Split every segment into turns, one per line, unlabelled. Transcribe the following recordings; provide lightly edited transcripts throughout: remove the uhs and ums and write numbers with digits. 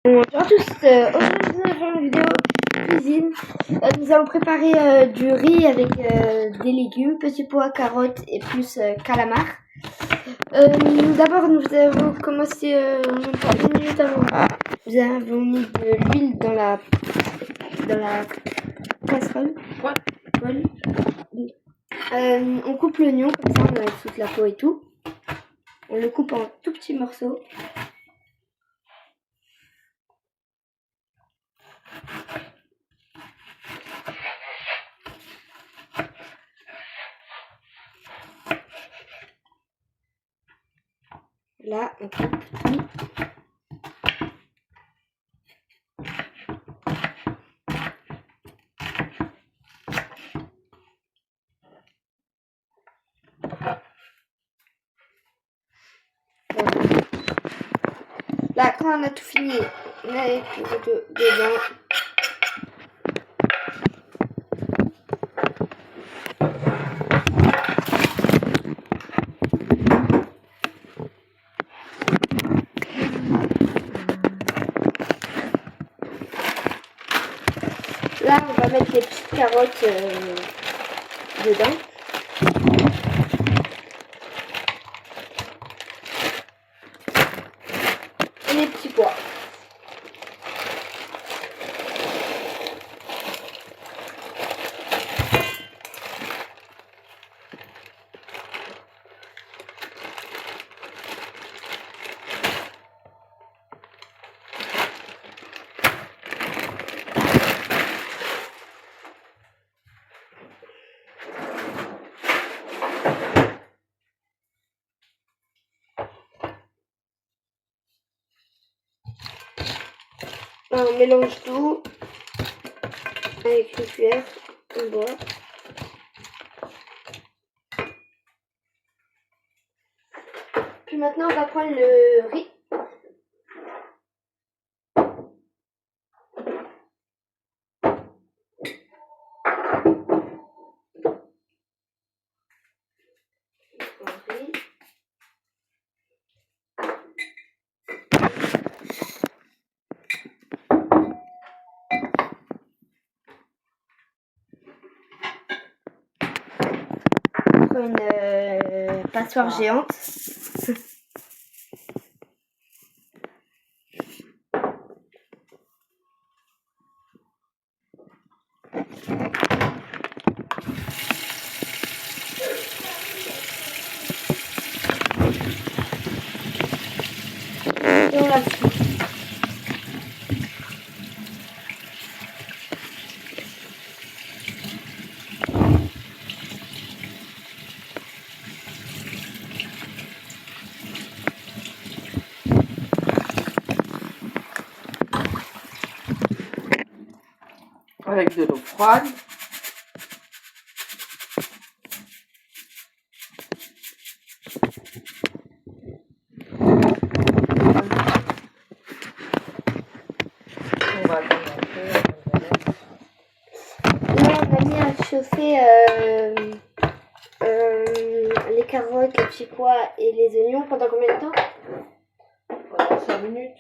Bonjour à tous, aujourd'hui nous allons faire une vidéo cuisine. Nous allons préparer du riz avec des légumes, petits pois, carottes et plus calamar. D'abord nous avons commencé même pas 1 minute avant. Nous avons mis de l'huile dans la casserole. Voilà. On coupe l'oignon comme ça, on enlève toute la peau et tout. On le coupe en tout petits morceaux. Là, on coupe tout. Voilà. Là, quand on a tout fini, on met dedans. Là, on va mettre les petites carottes dedans. Et les petits pois. Là, on mélange tout avec une cuillère, on boit. Puis maintenant, on va prendre le riz. Une passoire géante. Et on la fout.
Avec de l'eau froide. On va attendre un peu.
Là, on a mis à chauffer les carottes, les petits pois et les oignons pendant combien de temps?
Pendant 5 minutes.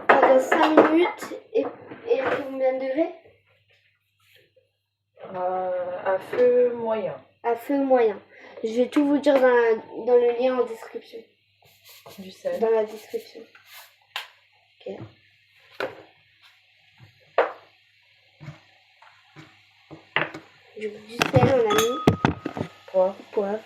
Pendant 5 minutes et à combien de degrés?
À feu moyen.
À feu moyen. Je vais tout vous dire dans le lien en description.
Du sel.
Dans la description. Ok. Du sel, on a mis. Poivre.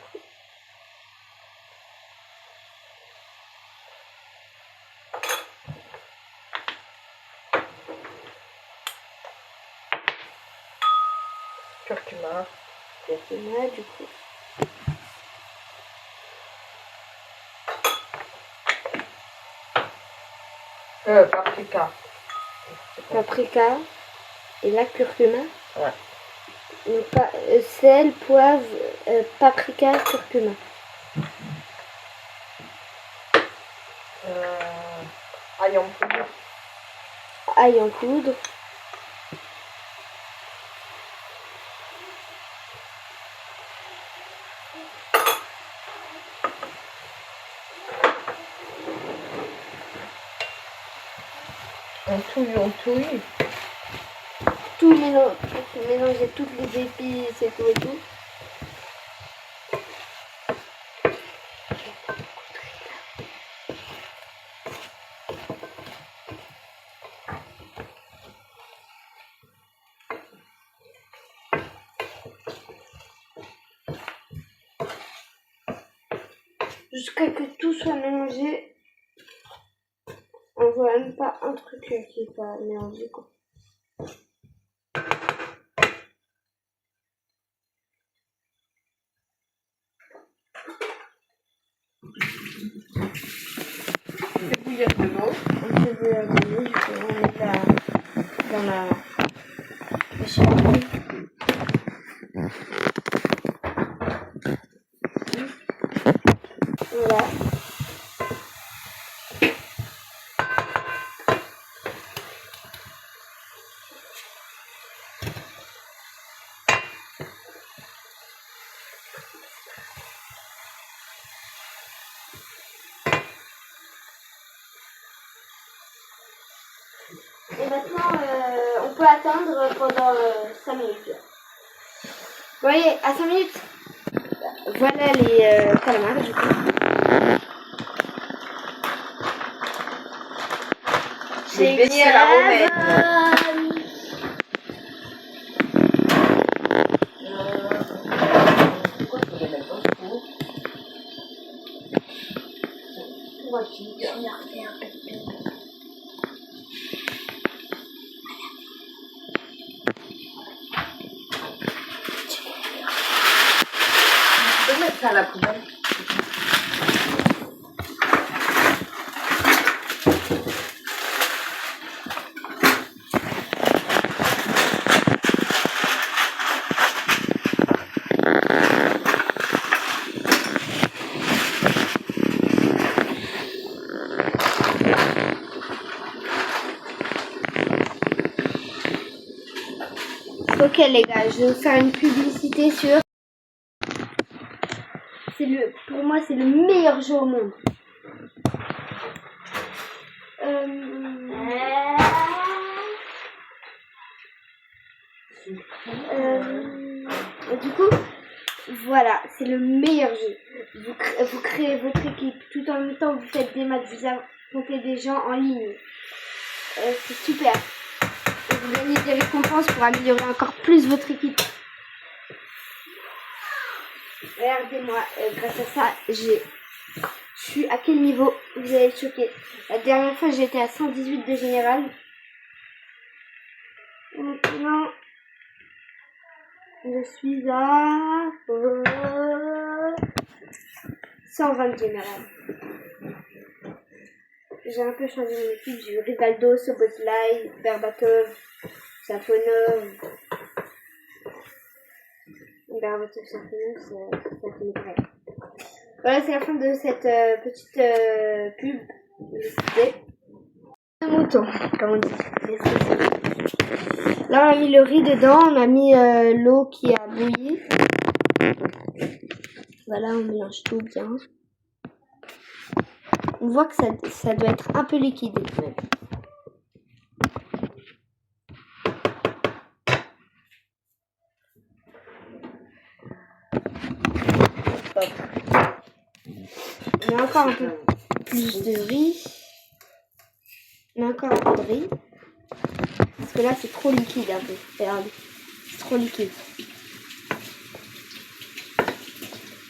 Curcuma.
Curcuma, du coup.
Paprika.
Paprika et la curcuma.
Ouais.
Donc, sel, poivre, paprika, curcuma.
Ail en poudre.
Ail en poudre.
On touille.
Tout mélanger toutes les épices et tout. Jusqu'à que tout soit mélangé. On voit même pas un truc qui est pas mélangé quoi.
On fait bouillir de l'eau.
On fait bouillir de l'eau, du coup on met dans la machine. Voilà. Et maintenant, on peut attendre pendant 5 minutes. Vous voyez, à 5 minutes, voilà les calamars du coup.
Les beignets à la romaine. Pourquoi tu les mets dans ce four? Tu peux mettre ça à la poubelle.
Ok les gars, je vais vous faire une publicité sur... Pour moi c'est le meilleur jeu au monde. Du coup, voilà, c'est le meilleur jeu. Vous créez votre équipe tout en même temps vous faites des matchs, vous affrontez des gens en ligne. C'est super. Et vous gagnez des récompenses pour améliorer encore plus votre équipe. Regardez-moi, grâce à ça, je suis à quel niveau? Vous allez être choqués. La dernière fois, j'étais à 118 de général. Maintenant, je suis à 120 de général. J'ai un peu changé mon équipe. J'ai eu Rivaldo, Soboslai, Berbatov, Safonov. Berbatov, Safonov, ça finit prêt. Voilà, c'est la fin de cette petite pub. Publicité. Un mouton, comme on dit. Là, on a mis le riz dedans, on a mis l'eau qui a bouilli. Voilà, on mélange tout bien. On voit que ça doit être un peu liquide. On a encore un peu plus de riz. On a encore un peu de riz. Parce que là, c'est trop liquide un peu. Regardez. C'est trop liquide.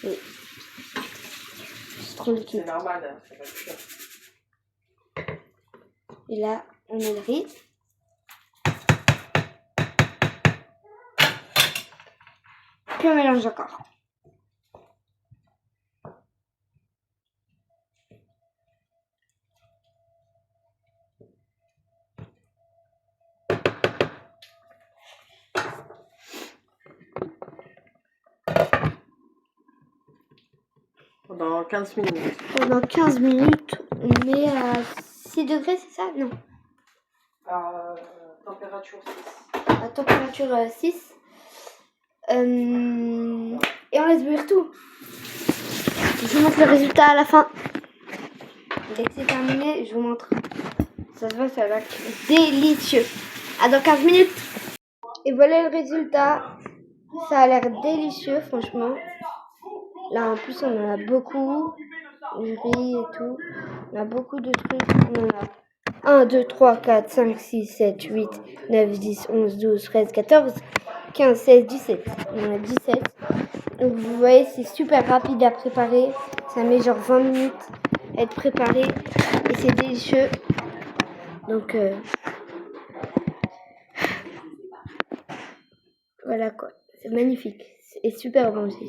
Oui. C'est trop liquide.
C'est normal, hein, ça va cuire.
Et là, on met le riz. Puis on mélange encore.
Pendant 15 minutes.
Pendant 15 minutes, on met à 6 degrés, c'est ça? Non.
À température 6.
À température 6. Et on laisse bouillir tout. Je vous montre le résultat à la fin. Dès que c'est terminé, je vous montre. Ça se voit, ça a l'air délicieux. À dans 15 minutes. Et voilà le résultat. Ça a l'air délicieux, franchement. Là, en plus, on en a beaucoup. Du riz et tout. On a beaucoup de trucs. On en a 1, 2, 3, 4, 5, 6, 7, 8, 9, 10, 11, 12, 13, 14, 15, 16, 17. On en a 17. Donc, vous voyez, c'est super rapide à préparer. Ça met genre 20 minutes à être préparé. Et c'est délicieux. Donc, voilà quoi. C'est magnifique. Et super bon aussi.